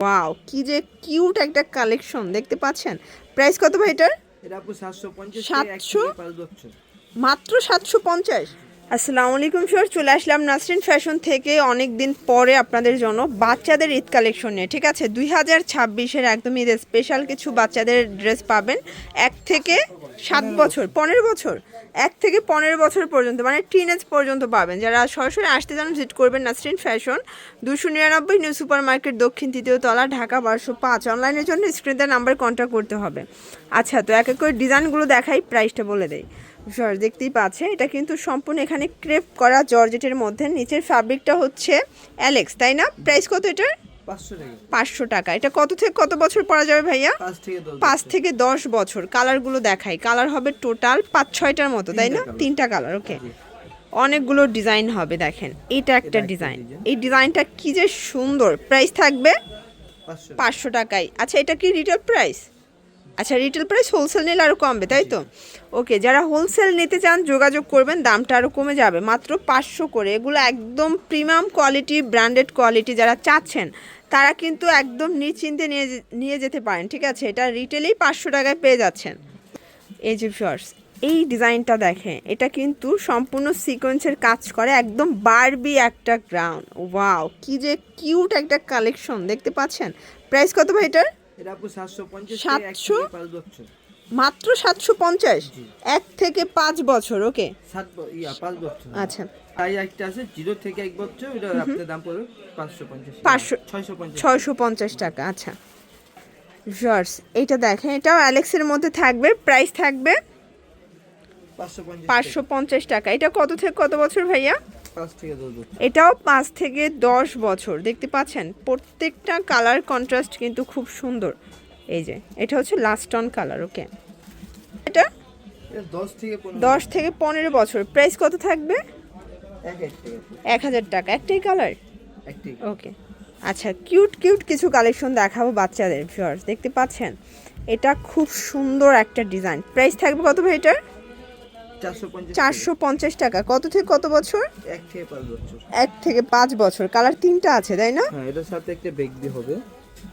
Wow, কি যে cute একটা কালেকশন দেখতে পাচ্ছেন। প্রাইস কত ভাই এটার? এটা আপু 750 700, 5 বছর মাত্র 750। আসসালামু আলাইকুম স্যার, চলে আসলাম নাসরিন ফ্যাশন থেকে অনেক দিন পরে আপনাদের জন্য বাচ্চাদের ঈদ কালেকশন নিয়ে। ঠিক আছে, 2026-এর একদম ঈদের স্পেশাল কিছু বাচ্চাদের ড্রেস পাবেন। 1 থেকে 7 বছর, 15 বছর, 1 থেকে 15 বছর পর্যন্ত, মানে টিনেজ পর্যন্ত পাবেন। যারা সরাসরি আসতে চান ভিজিট করবেন Nasrin fashion, 299 new super market, দক্ষিণ 3য় তলা, ঢাকা 1205। অনলাইনের জন্য স্ক্রিনে নাম্বার কন্ট্যাক্ট করতে হবে। আচ্ছা, তো এক এক করে ডিজাইনগুলো দেখাই, প্রাইসটা বলে দেয়। জর্জ দেখতেই পাচ্ছে, এটা কিন্তু সম্পূর্ণ এখানে ক্রেপ করা জর্জেটের মধ্যে। নিচের ফ্যাব্রিকটা হচ্ছে অ্যালেক্স, তাই না? প্রাইস কত এটার? 500 টাকা। এটা কত থেকে কত বছর পরা যাবে ভাইয়া? 5 থেকে 10 বছর। কালারগুলো দেখাই, কালার হবে টোটাল 5-6টার মতো, তাই না? 3টা কালার। ওকে, অনেকগুলো ডিজাইন হবে। দেখেন, এটা একটা ডিজাইন, এই ডিজাইনটা কি যে সুন্দর। প্রাইস থাকবে 500 টাকায়। আচ্ছা, এটা কি রিটেল প্রাইস? আচ্ছা, রিটেল প্রাইস, হোলসেল নিলে আরও কমবে, তাই তো? ওকে, যারা হোলসেল নিতে চান যোগাযোগ করবেন, দামটা আরও কমে যাবে, মাত্র 500 করে। এগুলো একদম প্রিমিয়াম কোয়ালিটি, ব্র্যান্ডেড কোয়ালিটি। যারা চাচ্ছেন তারা কিন্তু একদম নিশ্চিন্তে নিয়ে যেতে পারেন। ঠিক আছে, এটা রিটেলেই 500 টাকায় পেয়ে যাচ্ছেন। এই যে শর্টস, এই ডিজাইনটা দেখেন, এটা কিন্তু সম্পূর্ণ সিকোয়েন্সের কাজ করে, একদম বারবি একটা গ্রাউন্ড। ওয়াও, কি যে কিউট একটা কালেকশন দেখতে পাচ্ছেন। প্রাইস কত ভাই এটার? এটা আপু 750 700, 5 বছর। মাত্র 750, 1 থেকে 5 বছর। ওকে, 5 বছর। আচ্ছা, তাই একটা আছে 0 থেকে 1 বছর, এটা আপনার দাম পড়বে 550 650 টাকা। আচ্ছা জর্জ, এইটা দেখেন, এটাও অ্যালেক্সের মধ্যে থাকবে। প্রাইস থাকবে 550 টাকা। এটা কত থেকে কত বছর ভাইয়া? 5 থেকে 10 বছর। এটাও 5 থেকে 10 বছর। দেখতে পাচ্ছেন প্রত্যেকটা কালার কন্ট্রাস্ট কিন্তু খুব সুন্দর। এই যে এটা হচ্ছে লাস্ট অন কালার। ওকে, এটা 10 থেকে 15 বছর। প্রাইস কত থাকবে? 1000 টাকা। একটাই কালার? ওকে, আচ্ছা, কিউট কিউট কিছু কালেকশন দেখাবো বাচ্চাদের। ভিউয়ার্স দেখতে পাচ্ছেন, এটা খুব সুন্দর একটা ডিজাইন। প্রাইস থাকবে কত ভাই এটার? 450 টাকা। কত থেকে কত বছর? 1 থেকে 5 বছর। 1 থেকে 5 বছর। কালার 3টা আছে, তাই না? হ্যাঁ, এটার সাথে একটা ব্যাগ দিয়ে হবে।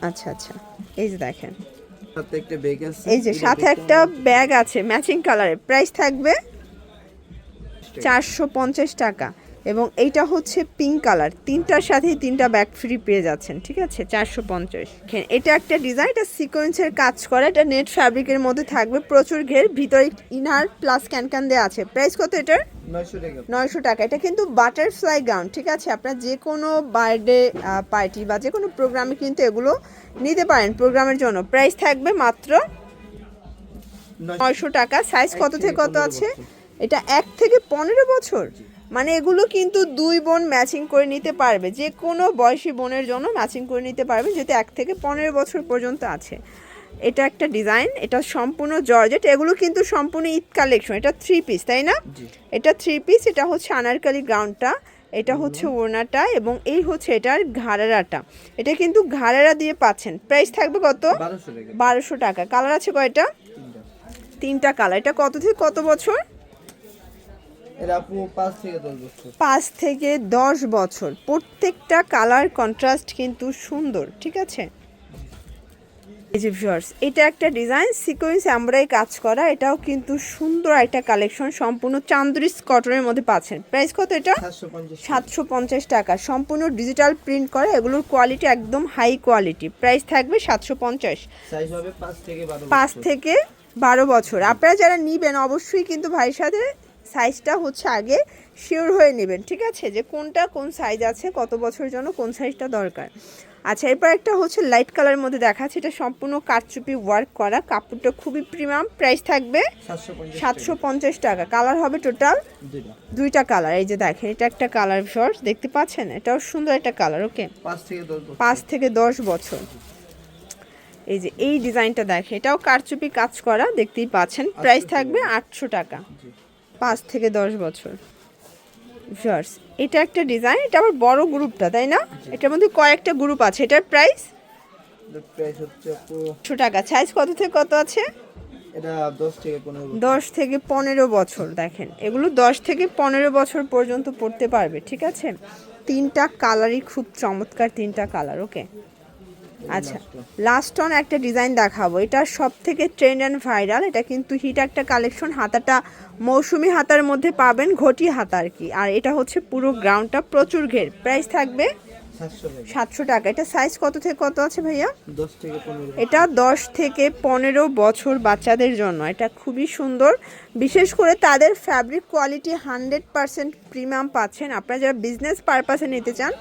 আচ্ছা আচ্ছা, এই যে দেখেন, সাথে একটা ব্যাগ আছে, এই যে সাথে একটা ব্যাগ আছে ম্যাচিং কালারের। প্রাইস থাকবে 450 টাকা। এবং এইটা হচ্ছে পিঙ্ক কালার, 3টার সাথেই 3টা ব্যাগ ফ্রি পেয়ে যাচ্ছেন। ঠিক আছে, 450। এটা একটা ডিজাইন, এটা সিকোয়েন্সের কাজ করে, এটা নেট ফ্যাব্রিকের মধ্যে থাকবে, প্রচুর ঘের, ভিতরে ইনার প্লাস ক্যানক্যান দেওয়া আছে। প্রাইস কত এটার? 900 টাকা। এটা কিন্তু বাটারফ্লাই গাউন। ঠিক আছে, আপনার যে কোনো বার্থডে পার্টি বা যে কোনো প্রোগ্রামে কিন্তু এগুলো নিতে পারেন প্রোগ্রামের জন্য। প্রাইস থাকবে মাত্র 900 টাকা। সাইজ কত থেকে কত আছে? এটা 1 থেকে 15 বছর। মানে এগুলো কিন্তু 2 বোন ম্যাচিং করে নিতে পারবে, যে কোনো বয়সী বোনের জন্য ম্যাচিং করে নিতে পারবে, যেহেতু 1 থেকে 15 বছর পর্যন্ত আছে। এটা একটা ডিজাইন, এটা সম্পূর্ণ জর্জেট। এগুলো কিন্তু সম্পূর্ণ ঈদ কালেকশন। এটা 3 পিস, তাই না? এটা 3 পিস। এটা হচ্ছে আনারকলি গ্রাউন্ডটা, এটা হচ্ছে ওড়নাটা, এবং এই হচ্ছে এটার ঘাড়ারাটা। এটা কিন্তু ঘাড়ারা দিয়ে পাচ্ছেন। প্রাইস থাকবে কত? 1200 টাকা। কালার আছে কয়টা? 3টা কালার। এটা কত থেকে কত বছর? এটা আপু 5 থেকে 10 বছর। 5 থেকে 10 বছর। প্রত্যেকটা কালার কন্ট্রাস্ট কিন্তু সুন্দর। ঠিক আছে, এই যে ভিউয়ার্স, এটা একটা ডিজাইন, সিকোয়েন্স এমব্রয়ডারি কাজ করা, এটাও কিন্তু সুন্দর একটা কালেকশন, সম্পূর্ণ চান্দুরিস কটনের মধ্যে পাচ্ছেন। প্রাইস কত এটা? 750 টাকা। সম্পূর্ণ ডিজিটাল প্রিন্ট করা, এগুলোর কোয়ালিটি একদম হাই কোয়ালিটি। প্রাইস থাকবে 750। সাইজ হবে 5 থেকে 12 5 থেকে 12 বছর। আপনারা যারা নিবেন অবশ্যই কিন্তু ভাইয়ের সাথে সাইজটা হচ্ছে আগে শিওর হয়ে নেবেন। ঠিক আছে, যে কোনটা কোন সাইজ আছে, কত বছরের জন্য কোন সাইজটা দরকার। আচ্ছা, এরপর একটা হচ্ছে লাইট কালারের মধ্যে দেখাচ্ছে, এটা সম্পূর্ণ কারচুপি ওয়ার্ক করা, কাপড়টা খুবই প্রিমিয়াম। প্রাইস থাকবে 750 টাকা। কালার হবে টোটাল 2টা কালার। এই যে দেখেন, এটা একটা কালার শর্টস দেখতে পাচ্ছেন, এটাও সুন্দর একটা কালার। ওকে, 5 থেকে 10 বছর। এই যে এই ডিজাইনটা দেখেন, এটাও কারচুপি কাজ করা, দেখতেই পাচ্ছেন। প্রাইস থাকবে 800 টাকা। 5 থেকে 10 বছর। ভিউয়ার্স, এটা একটা ডিজাইন, এটা আবার বড় গ্রুপটা, তাই না? এটার মধ্যে কয়েকটা গ্রুপ আছে। এটার প্রাইস হচ্ছে আপু 100 টাকা। সাইজ কত থেকে কত আছে? এটা 10 থেকে 15 বছর। 10 থেকে 15 বছর। দেখেন, এগুলো 10 থেকে 15 বছর পর্যন্ত পড়তে পারবে। ঠিক আছে, 3টা কালারই খুব চমৎকার, 3টা কালার। ওকে, আচ্ছা, লাস্ট অন একটা ডিজাইন দেখাবো, এটা সব থেকে ট্রেন্ড অ্যান্ড ভাইরাল। এটা কিন্তু হিট একটা কালেকশন, হাতাটা মৌসুমি হাতার মধ্যে পাবেন, ঘটি হাতা আর কি। আর এটা হচ্ছে পুরো গ্রাউন্ডটা প্রচুর ঘের, প্রাইস থাকবে 700 টাকা। এটা সাইজ কত থেকে কত আছে ভাইয়া? 10 থেকে 15। এটা 10 থেকে 15 বছর বাচ্চাদের জন্য। এটা খুবই সুন্দর, বিশেষ করে তাদের ফ্যাব্রিক কোয়ালিটি 100% প্রিমিয়াম পাচ্ছেন। আপনারা যারা বিজনেস পারপাসে নিতে চান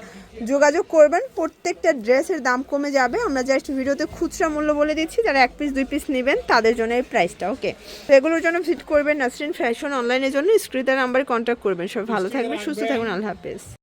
যোগাযোগ করবেন। প্রত্যেকটা ড্রেসের দাম কমে যাবে, আমরা জাস্ট ভিডিওতে খুচরা মূল্য বলে দিচ্ছি। যারা 1 পিস 2 পিস নেবেন তাদের জন্য এই প্রাইসটা। ওকে, তো এগুলোর জন্য ভিজিট করবেন নাসরিন ফ্যাশন অনলাইনের জন্য স্ক্রিনের নাম্বারে কন্ট্যাক্ট করবেন। সব ভালো থাকবেন, সুস্থ থাকবেন, আল্লাহ হাফেজ।